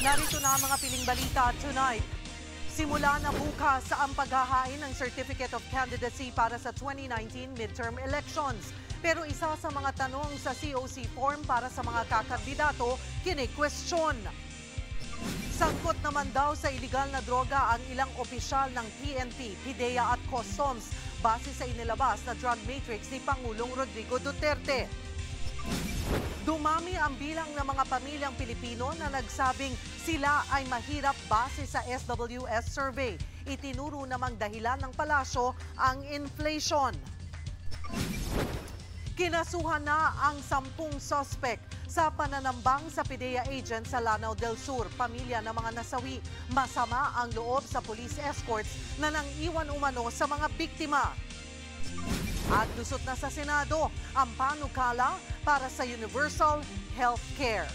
Narito na ang mga piling balita tonight. Simula na bukas ang paghahain ng Certificate of Candidacy para sa 2019 midterm elections. Pero isa sa mga tanong sa COC form para sa mga kakandidato, kini-question. Sangkot naman daw sa iligal na droga ang ilang opisyal ng PNP, PIDEA at Customs base sa inilabas na drug matrix ni Pangulong Rodrigo Duterte. Dumami ang bilang ng mga pamilyang Pilipino na nagsabing sila ay mahirap base sa SWS survey. Itinuro namang dahilan ng palasyo ang inflation. Kinasuhan na ang 10 suspect sa pananambang sa PIDEA agent sa Lanao del Sur. Pamilya ng mga nasawi, masama ang loob sa police escorts na nang-iwan umano sa mga biktima. At lusot na sa Senado ang panukala para sa universal health care.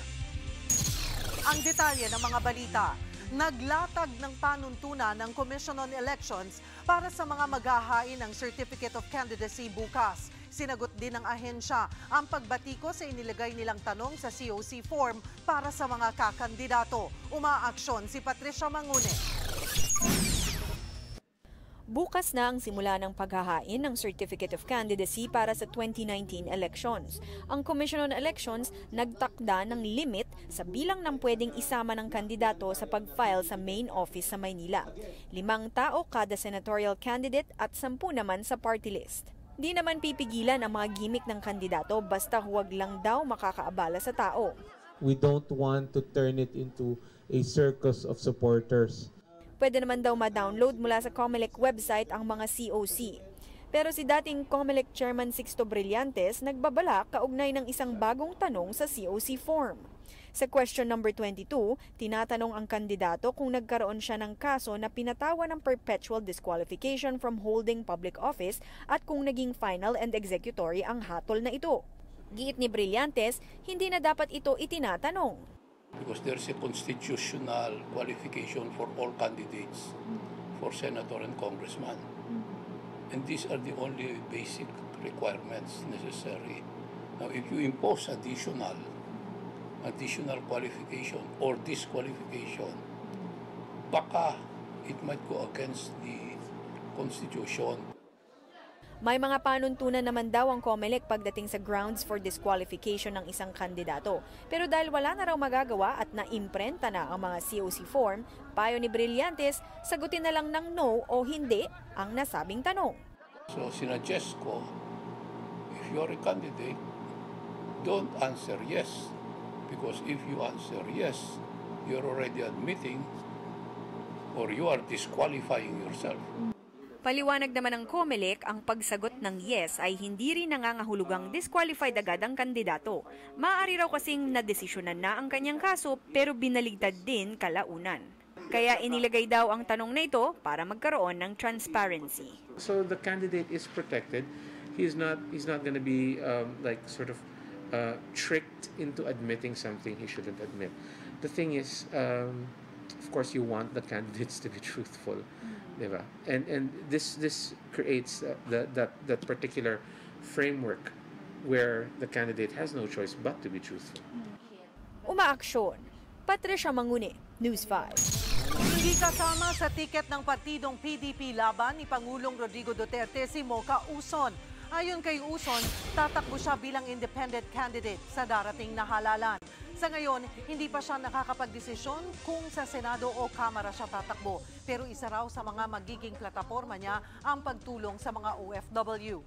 Ang detalye ng mga balita, naglatag ng panuntunan ng Commission on Elections para sa mga maghahain ng Certificate of Candidacy bukas. Sinagot din ng ahensya ang pagbatiko sa inilagay nilang tanong sa COC form para sa mga kakandidato. Umaaksyon si Patricia Mangune. Bukas na ang simula ng paghahain ng Certificate of Candidacy para sa 2019 elections. Ang Commission on Elections nagtakda ng limit sa bilang ng pwedeng isama ng kandidato sa pag-file sa main office sa Maynila. 5 tao kada senatorial candidate at 10 naman sa party list. Di naman pipigilan ang mga gimmick ng kandidato basta huwag lang daw makakaabala sa tao. We don't want to turn it into a circus of supporters. Pwede naman daw ma-download mula sa COMELEC website ang mga COC. Pero si dating COMELEC Chairman Sixto Brillantes nagbabala kaugnay ng isang bagong tanong sa COC form. Sa question number 22, tinatanong ang kandidato kung nagkaroon siya ng kaso na pinatawan ng perpetual disqualification from holding public office at kung naging final and executory ang hatol na ito. Giit ni Brillantes, hindi na dapat ito itinatanong. Because there's a constitutional qualification for all candidates for senator and congressman. And these are the only basic requirements necessary. Now, if you impose additional qualification or disqualification, baka it might go against the Constitution. May mga panuntunan naman daw ang COMELEC pagdating sa grounds for disqualification ng isang kandidato. Pero dahil wala na raw magagawa at naimprenta na ang mga COC form, payo ni Brillantes, sagutin na lang ng no o hindi ang nasabing tanong. So sinuggest ko, if you are a candidate, don't answer yes. Because if you answer yes, you're already admitting or you are disqualifying yourself. Paliwanag naman ng COMELEC, ang pagsagot ng yes ay hindi rin nangangahulugang disqualified agad ang kandidato. Maaari raw kasing nadesisyonan na ang kanyang kaso pero binaligtad din kalaunan. Kaya inilagay daw ang tanong na ito para magkaroon ng transparency. So the candidate is protected. He's not going to be tricked into admitting something he shouldn't admit. The thing is, of course, you want the candidates to be truthful. Diba? And this creates that particular framework where the candidate has no choice but to be truthful. Umaaksyon. Patricia Mangune, News 5. Hindi kasama sa tiket ng partidong PDP laban ni Pangulong Rodrigo Duterte si Mocha Uson. Ayon kay Uson, tatakbo siya bilang independent candidate sa darating na halalan. Sa ngayon, hindi pa siya nakakapagdesisyon kung sa Senado o Kamara siya tatakbo. Pero isa raw sa mga magiging plataforma niya ang pagtulong sa mga OFW.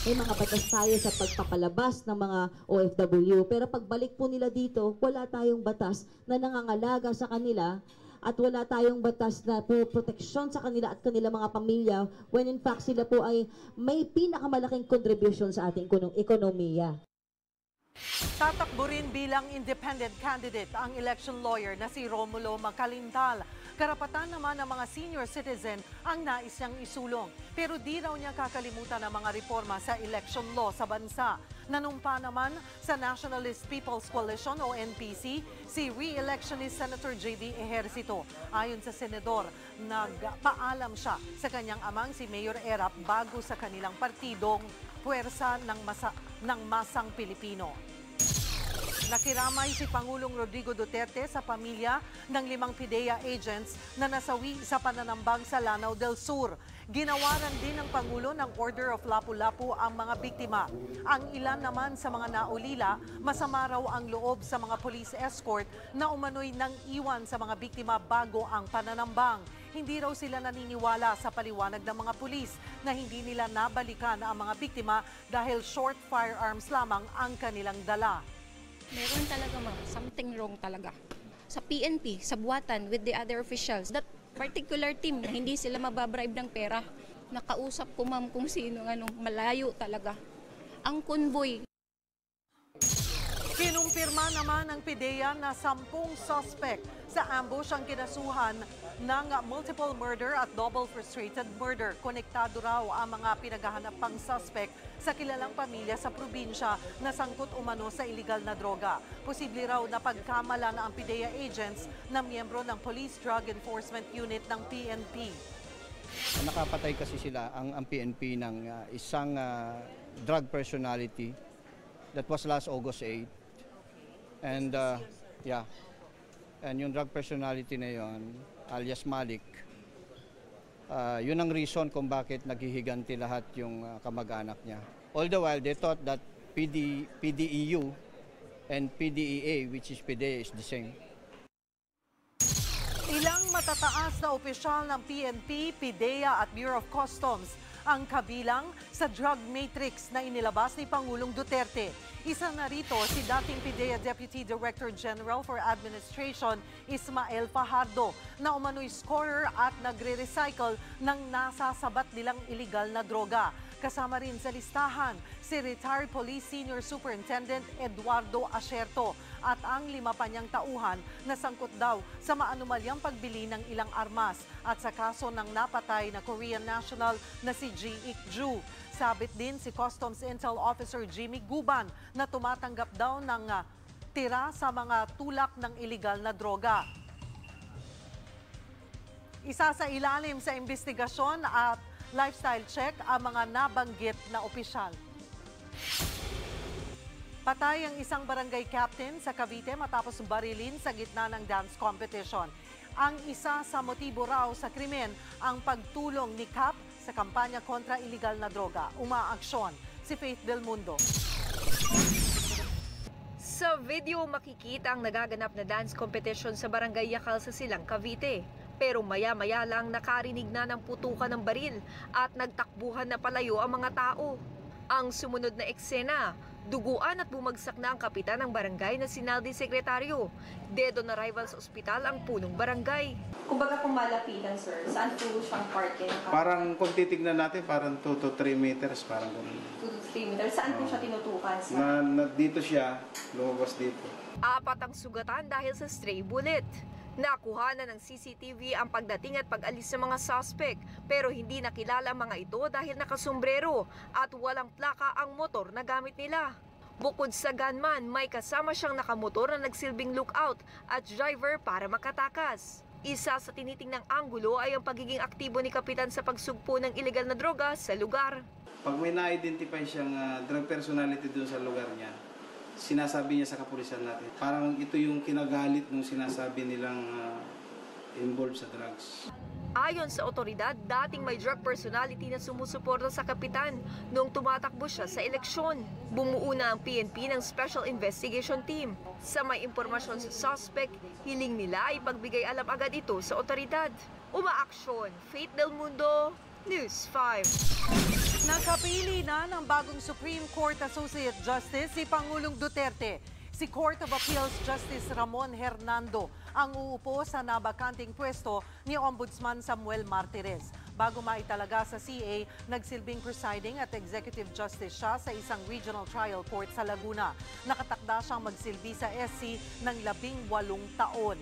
May mga batas tayo sa pagpapalabas ng mga OFW. Pero pagbalik po nila dito, wala tayong batas na nangangalaga sa kanila at wala tayong batas na po proteksyon sa kanila at kanilang mga pamilya when in fact sila po ay may pinakamalaking contribution sa ating ekonomiya. Tatakbo rin bilang independent candidate ang election lawyer na si Romulo Macalintal. Karapatan naman ng mga senior citizen ang nais niyang isulong. Pero di raw niya kakalimutan ang mga reforma sa election law sa bansa. Nanumpa naman sa Nationalist People's Coalition o NPC si re-electionist Senator J.D. Ejercito. Ayon sa senador, nagpaalam siya sa kanyang amang si Mayor Erap bago sa kanilang partidong Puwersa ng Masang Pilipino. Nakiramay si Pangulong Rodrigo Duterte sa pamilya ng 5 PIDEA agents na nasawi sa pananambang sa Lanao del Sur. Ginawaran din ng Pangulo ng Order of Lapu-Lapu ang mga biktima. Ang ilan naman sa mga naulila, masama raw ang loob sa mga police escort na umano'y nang iwan sa mga biktima bago ang pananambang. Hindi raw sila naniniwala sa paliwanag ng mga pulis na hindi nila nabalikan ang mga biktima dahil short firearms lamang ang kanilang dala. Meron talaga something wrong talaga. Sa PNP, sa buwatan with the other officials, that particular team na hindi sila mababribe ng pera. Nakausap ko ma'am kung sino, malayo talaga. Ang convoy. Kinumpirma naman ng PIDEA na 10 suspect sa ambush ang kinasuhan ng multiple murder at double frustrated murder. Konektado raw ang mga pinaghahanap pang suspect sa kilalang pamilya sa probinsya na sangkot umano sa illegal na droga. Posible raw na pagkamala na ang PIDEA agents na miyembro ng Police Drug Enforcement Unit ng PNP. Nakapatay kasi sila ang PNP ng isang drug personality that was last August 8. And and yung drug personality na yon, alias Malik, yun ang reason kung bakit naghihiganti lahat yung kamag-anak niya. All the while, they thought that PDEU and PDEA, which is PIDEA, is the same. Ilang matataas na opisyal ng PNP, PIDEA at Bureau of Customs ang kabilang sa drug matrix na inilabas ni Pangulong Duterte. Isa na rito si dating PIDEA Deputy Director General for Administration Ismael Fajardo na umano'y scorer at nagre-recycle ng nasasabat nilang iligal na droga. Kasama rin sa listahan si retired Police Senior Superintendent Eduardo Asierto at ang 5 pa niyang tauhan na sangkot daw sa maanumalyang pagbili ng ilang armas at sa kaso ng napatay na Korean national na si Ji Ik-ju. Sabit din si Customs Intel Officer Jimmy Guban na tumatanggap daw ng tira sa mga tulak ng iligal na droga. Isa sa ilalim sa investigasyon at lifestyle check ang mga nabanggit na opisyal. Patay ang isang barangay captain sa Cavite matapos barilin sa gitna ng dance competition. Ang isa sa motibo raw sa krimen ang pagtulong ni Cap sa kampanya kontra iligal na droga. Umaaksyon si Faith Del Mundo. Sa video makikita ang nagaganap na dance competition sa barangay Yakal sa Silang, Cavite. Pero maya-maya lang nakarinig na ng putukan ng baril at nagtakbuhan na palayo ang mga tao. Ang sumunod na eksena, duguan at bumagsak na ang kapitan ng barangay na si Naldi Secretario. Dedo na rival sa ospital ang punong barangay. Kumbaga kung malapitan, sir, saan po siyang parking? Parang kung titignan natin, parang 2 to 3 meters, parang ganun. 2 to 3 meters. Saan po siya tinutukan, sir? Dito siya, lumabas dito. 4 ang sugatan dahil sa stray bullet. Nakuha na ng CCTV ang pagdating at pag-alis sa mga suspect pero hindi nakilala ang mga ito dahil nakasombrero at walang plaka ang motor na gamit nila. Bukod sa gunman, may kasama siyang nakamotor na nagsilbing lookout at driver para makatakas. Isa sa tinitingnang anggulo ay ang pagiging aktibo ni Kapitan sa pagsugpo ng illegal na droga sa lugar. Pag may na-identify siyang drug personality doon sa lugar niya, sinasabi niya sa kapulisan natin. Parang ito yung kinagalit nung sinasabi nilang involved sa drugs. Ayon sa otoridad, dating may drug personality na sumusuporta sa kapitan noong tumatakbo siya sa eleksyon. Bumuo na ang PNP ng Special Investigation Team. Sa may impormasyon sa suspect, hiling nila ipagbigay alam agad ito sa otoridad. Umaaksyon, Faith Del Mundo, News 5. Nakapili na ng bagong Supreme Court Associate Justice si Pangulong Duterte. Si Court of Appeals Justice Ramon Hernando ang uupo sa nabakanting pwesto ni Ombudsman Samuel Martires. Bago maitalaga sa CA, nagsilbing presiding at executive justice siya sa isang regional trial court sa Laguna. Nakatakda siyang magsilbi sa SC ng 18 taon.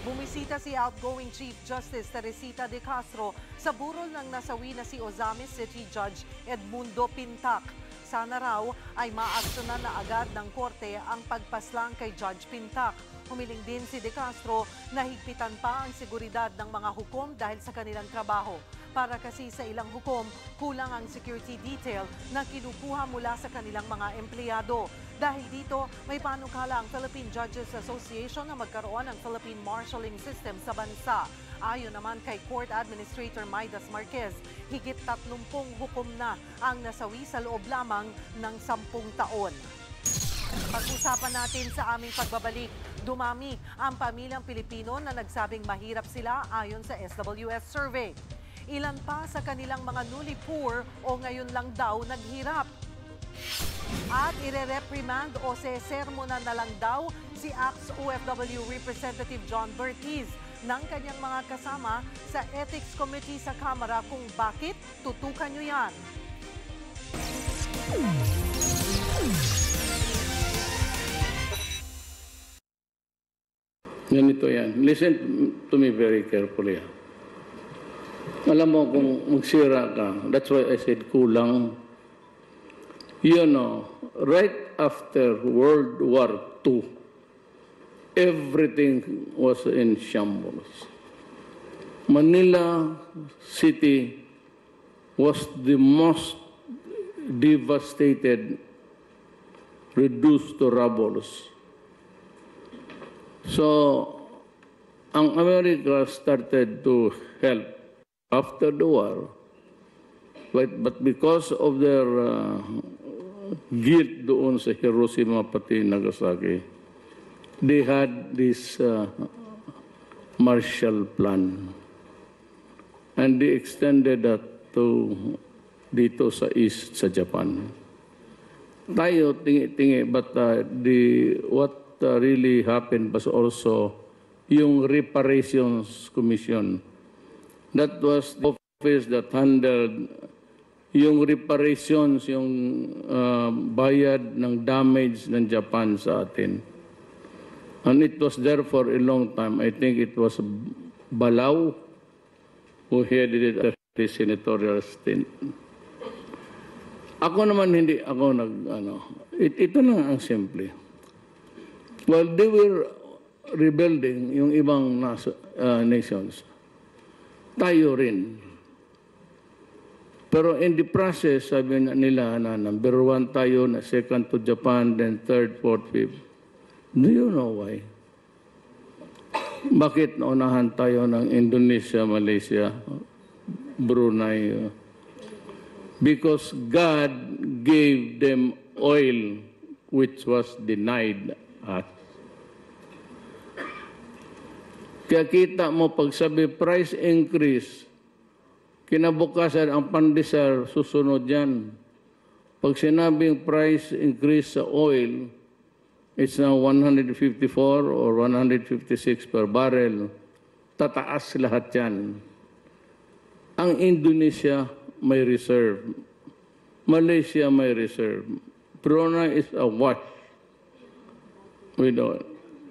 Bumisita si outgoing Chief Justice Teresita de Castro sa burol ng nasawi na si Ozamis City Judge Edmundo Pintac. Sana raw ay maaksyonan na agad ng korte ang pagpaslang kay Judge Pintac. Humiling din si De Castro na higpitan pa ang seguridad ng mga hukom dahil sa kanilang trabaho. Para kasi sa ilang hukom, kulang ang security detail na kinukuha mula sa kanilang mga empleyado. Dahil dito, may panukala ang Philippine Judges Association na magkaroon ng Philippine Marshalling System sa bansa. Ayon naman kay Court Administrator Maidas Marquez, higit 30 hukom na ang nasawi sa loob lamang ng 10 taon. Pag-usapan natin sa aming pagbabalik, dumami ang pamilyang Pilipino na nagsabing mahirap sila ayon sa SWS survey. Ilan pa sa kanilang mga newly poor o ngayon lang daw naghirap? At ire-reprimand o sesermonan na lang daw si ex-OFW Representative John Bertiz ng kanyang mga kasama sa Ethics Committee sa Kamara kung bakit tutukan nyo yan. Ganito yan. Listen to me very carefully. Alam mo kung magsira ka, that's why I said kulang. You know, right after World War II, everything was in shambles. Manila City was the most devastated, reduced to rubble. So, ang America started to help after the war, but because of their guilt doon sa Hiroshima pati Nagasaki, they had this Marshall Plan. And they extended that to dito sa East, sa Japan. Tayo, tingi-tingi, but what really happened was also yung Reparations Commission. That was the office that handled yung reparations, yung bayad ng damage ng Japan sa atin. And it was there for a long time. I think it was Balao who headed it at the senatorial stint. Ako naman hindi ako ito lang ang simple. While they were rebuilding yung ibang nations, tayo rin. Pero in the process, sabi nila na number 1 tayo, na second to Japan, then third, fourth, fifth. Do you know why? Bakit naunahan tayo ng Indonesia, Malaysia, Brunei? Because God gave them oil which was denied us. Kaya kita mo pag sabi price increase, kinabukasan ang pandesal susunod yan. Pag sinabing price increase sa oil, it's now 154 or 156 per barrel. Tataas lahat yan. Ang Indonesia may reserve. Malaysia may reserve. Brunei is awash.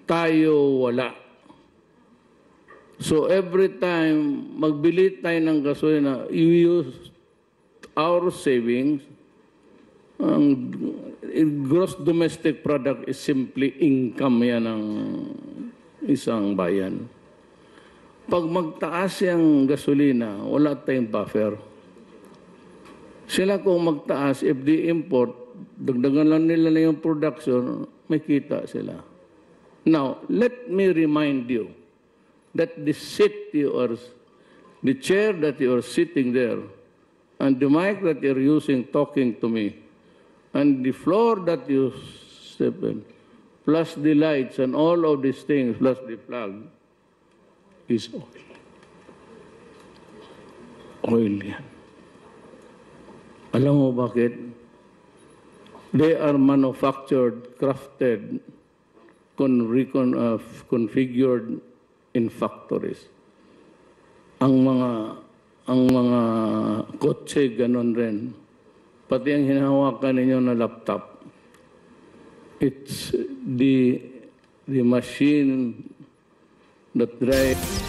Tayo wala. So every time magbili tayo ng gasolina, you use our savings. Ang gross domestic product is simply income yan ng isang bayan. Pag magtaas yung gasolina, wala tayong buffer. Sila kung magtaas, if they import, dagdagan lang nila na yung production, may kita sila. Now, let me remind you that the seat the chair that you are sitting there, and the mic that you're using talking to me, and the floor that you step in, plus the lights and all of these things, plus the flag, is oil. Oil yan. Alam mo bakit? They are manufactured, crafted, configured in factories. Ang mga kotse ganon rin. Pati ang hinahawakan ninyo na laptop. It's the machine that drives.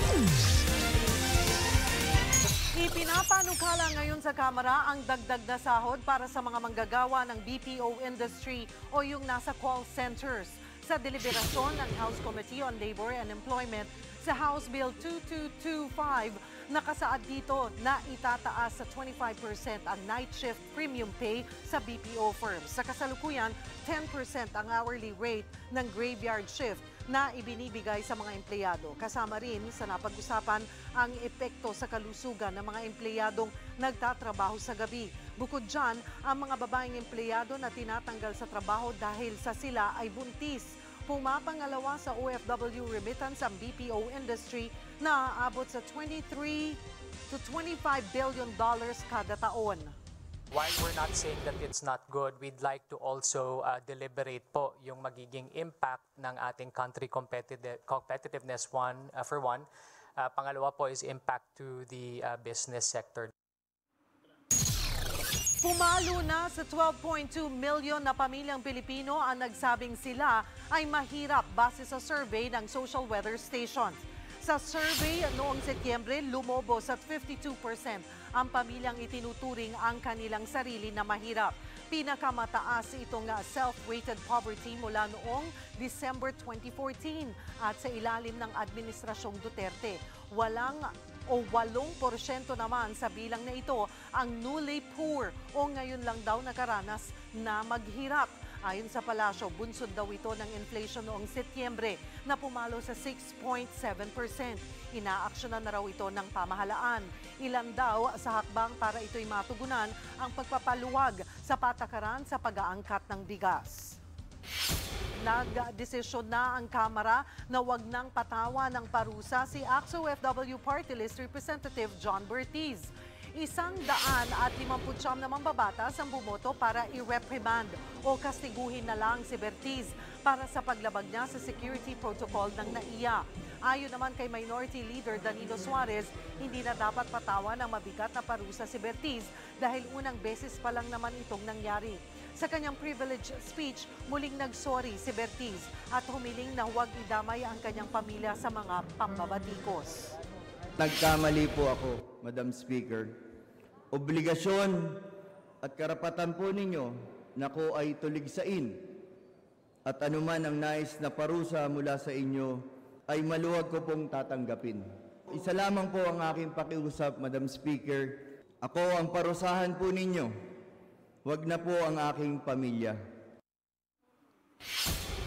Ipinapanukala ngayon sa Kamara ang dagdag na sahod para sa mga manggagawa ng BPO industry o yung nasa call centers. sa deliberasyon ng House Committee on Labor and Employment sa House Bill 2225, nakasaad dito na itataas sa 25% ang night shift premium pay sa BPO firms. Sa kasalukuyan, 10% ang hourly rate ng graveyard shift na ibinibigay sa mga empleyado. Kasama rin sa napag-usapan ang epekto sa kalusugan ng mga empleyadong nagtatrabaho sa gabi. Bukod dyan, ang mga babaeng empleyado na tinatanggal sa trabaho dahil sa sila ay buntis. Pumapangalawa sa OFW remittance ang BPO industry na aabot sa $23 to $25 billion kada taon. While we're not saying that it's not good, we'd like to also deliberate po yung magiging impact ng ating country competitiveness for one. Pangalawa po is impact to the business sector. Pumalo na sa 12.2 million na pamilyang Pilipino ang nagsabing sila ay mahirap base sa survey ng Social Weather Station. Sa survey noong Setyembre, lumobos at 52% ang pamilyang itinuturing ang kanilang sarili na mahirap. Pinakamataas itong self-rated poverty mula noong December 2014 at sa ilalim ng Administrasyong Duterte. 8% naman sa bilang na ito ang newly poor o ngayon lang daw nakaranas na maghirap. Ayon sa Palasyo, bunsod daw ito ng inflation noong Setyembre na pumalo sa 6.7%. Inaaksyonan na raw ito ng pamahalaan. Ilan daw sa hakbang para ito'y matugunan ang pagpapaluwag sa patakaran sa pag-aangkat ng bigas. Nagdesisyon na ang Kamara na wag nang patawa ng parusa si Aksyon OFW Party List Representative John Bertiz. 159 na mambabatas ang bumoto para i-reprimand o kastiguhin na lang si Bertiz para sa paglabag niya sa security protocol ng NAIA. Ayon naman kay Minority Leader Danilo Suarez, hindi na dapat patawa ng mabigat na parusa si Bertiz dahil unang beses pa lang naman itong nangyari. Sa kanyang privilege speech, muling nagsorry si Bertiz at humiling na huwag idamay ang kanyang pamilya sa mga pambabatikos. Nagkamali po ako, Madam Speaker. Obligasyon at karapatan po ninyo na ko ay tuligsain at anuman ang nais na parusa mula sa inyo ay maluwag ko pong tatanggapin. Isa lamang po ang aking pakiusap, Madam Speaker. Ako ang parusahan po ninyo. Huwag na po ang aking pamilya.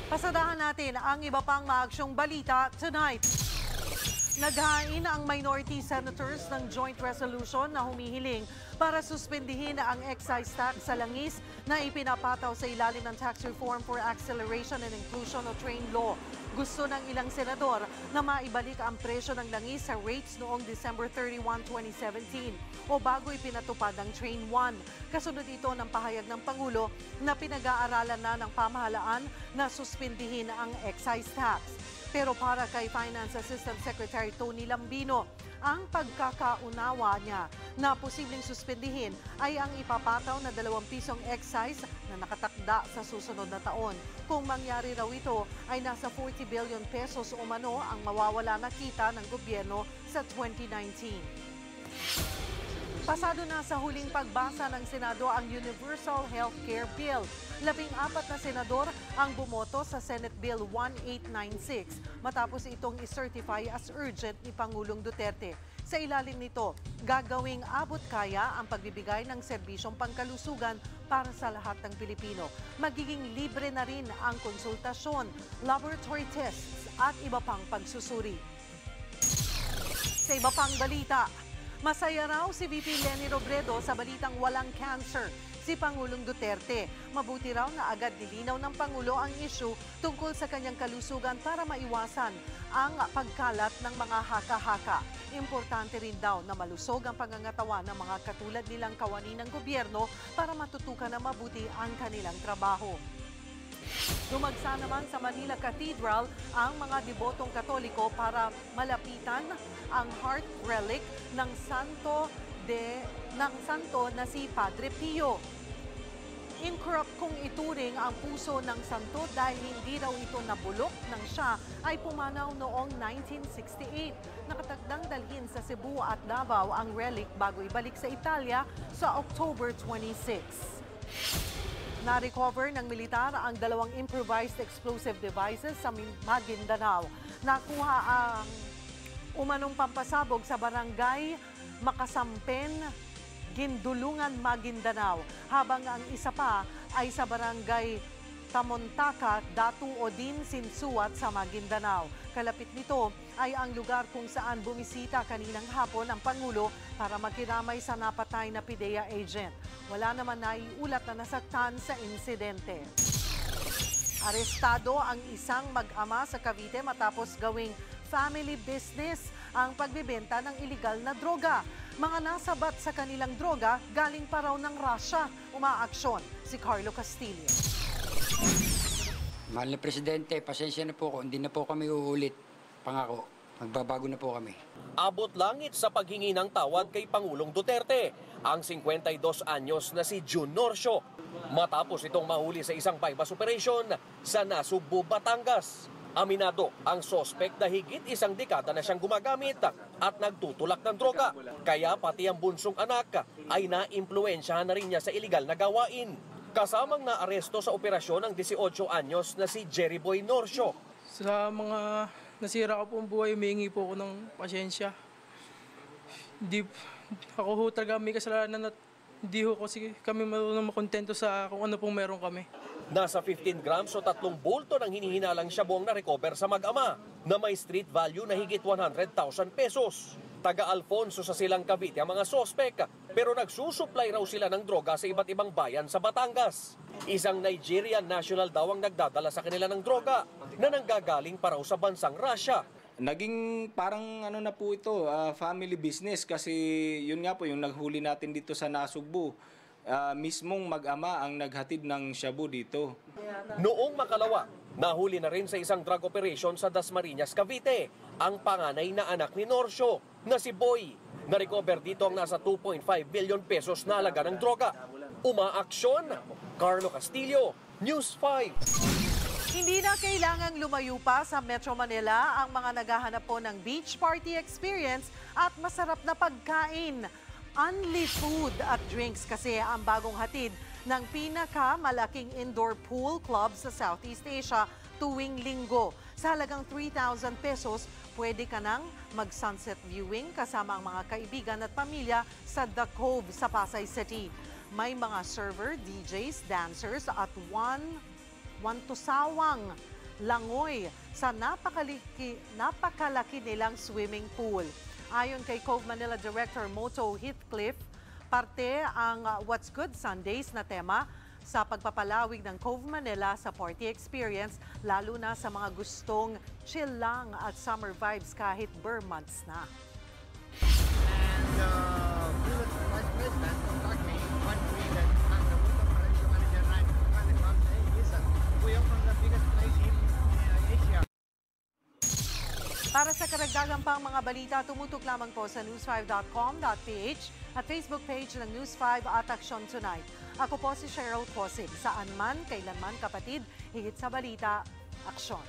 Pasadahan natin ang iba pang maaksyong balita tonight. Naghain ang minority senators ng joint resolution na humihiling para suspendihin ang excise tax sa langis na ipinapataw sa ilalim ng Tax Reform for Acceleration and Inclusion o TRAIN Law. Gusto ng ilang senador na maibalik ang presyo ng langis sa rates noong December 31, 2017 o bago ipinatupad ang TRAIN 1. Kasunod ito ng pahayag ng Pangulo na pinag-aaralan na ng pamahalaan na suspindihin ang excise tax. Pero para kay Finance Assistant Secretary Tony Lambino, ang pagkakaunawa niya na posibleng suspendihin ay ang ipapataw na 2 pisong excise na nakatakda sa susunod na taon. Kung mangyari raw ito, ay nasa 40 billion pesos umano ang mawawala na kita ng gobyerno sa 2019. Pasado na sa huling pagbasa ng Senado ang Universal Healthcare Bill. 14 na senador ang bumoto sa Senate Bill 1896 matapos itong i-certify as urgent ni Pangulong Duterte. Sa ilalim nito, gagawing abot kaya ang pagbibigay ng serbisyong pangkalusugan para sa lahat ng Pilipino. Magiging libre na rin ang konsultasyon, laboratory tests at iba pang pagsusuri. Sa iba pang balita, masaya raw si VP Leni Robredo sa balitang walang cancer si Pangulong Duterte. Mabuti raw na agad nilinaw ng Pangulo ang issue tungkol sa kanyang kalusugan para maiwasan ang pagkalat ng mga haka-haka. Importante rin daw na malusog ang pangangatawan ng mga katulad nilang kawani ng gobyerno para matutukan na mabuti ang kanilang trabaho. Dumagsa naman sa Manila Cathedral ang mga debotong Katoliko para malapitan ang heart relic ng santo na si Padre Pio. Incorrupt kung ituring ang puso ng santo dahil hindi raw ito nabulok nang siya ay pumanaw noong 1968. Nakatakdang dalhin sa Cebu at Davao ang relic bago ibalik sa Italia sa October 26. Na-recover ng militar ang 2 improvised explosive devices sa Maguindanao. Nakuha ang umanong pampasabog sa barangay Makasampen, Gindulungan, Maguindanao, habang ang isa pa ay sa barangay Tamontaka, Datu Odin, Sinsuat sa Maguindanao. Kalapit nito ay ang lugar kung saan bumisita kaninang hapon ang Pangulo para makiramay sa napatay na PIDEA agent. Wala naman naiulat na nasaktan sa insidente. Arestado ang isang mag-ama sa Cavite matapos gawing family business ang pagbibenta ng iligal na droga. Mga nasabat sa kanilang droga galing pa raw ng Russia. Umaaksyon si Carlo Castillo. Mahal na Presidente, pasensya na po kung hindi na po kami uulit. Pangako, magbabago na po kami. Abot langit sa paghingi ng tawad kay Pangulong Duterte, ang 52 anyos na si June Norcio. Matapos itong mahuli sa isang bypass operation sa Nasugbu, Batangas. Aminado ang sospek na higit 1 dekada na siyang gumagamit at nagtutulak ng droga. Kaya pati ang bunsong anak ay naimpluwensyahan na rin niya sa iligal na gawain. Kasamang naaresto sa operasyon ng 18 anyos na si Jerry Boy Norcio. Sa mga nasira ko pong buhay, humingi po ako ng pasensya. Hindi ako ho talaga may kasalanan at hindi ho kasi kami marunong makontento sa kung ano pong meron kami. Nasa 15 grams o 3 bulto ng hinihinalang syabong na recover sa mag-ama na may street value na higit 100,000 pesos. Taga Alfonso sa Silang Cavite ang mga sospek, pero nagsusupply raw sila ng droga sa iba't ibang bayan sa Batangas. Isang Nigerian national daw ang nagdadala sa kanila ng droga na nanggagaling pa raw sa bansang Russia. Naging parang ano na po ito, family business kasi yun nga po yung naghuli natin dito sa Nasugbu. Mismong mag-ama ang naghatid ng shabu dito. Noong makalawa, nahuli na rin sa isang drug operation sa Dasmariñas, Cavite, ang panganay na anak ni Norcio na si Boy. Na-recover dito ang nasa 2.5 billion pesos na halaga ng droga. Umaaksyon, Carlo Castillo, News 5. Hindi na kailangang lumayo pa sa Metro Manila ang mga naghahanap po ng beach party experience at masarap na pagkain. Only food at drinks kasi ang bagong hatid ng pinakamalaking indoor pool club sa Southeast Asia tuwing linggo. Sa halagang 3,000 pesos, pwede ka nang mag-sunset viewing kasama ang mga kaibigan at pamilya sa The Cove sa Pasay City. May mga server, DJs, dancers at one to sawang langoy sa napakalaki nilang swimming pool. Ayon kay Cove Manila Director Moto Heathcliff, parte ang What's Good Sundays na tema sa pagpapalawig ng Cove Manila sa party experience, lalo na sa mga gustong chill lang at summer vibes kahit bare months na. And Vice President contacted me one week that I'm the Malaysia manager right from listen, we open the biggest place in Asia. Para sa karagdagang pang mga balita, tumutok lamang po sa news5.com.ph at Facebook page ng News 5 at Aksyon Tonight. Ako po si Cheryl Posig. Saan man, kailanman kapatid, higit sa balita, aksyon.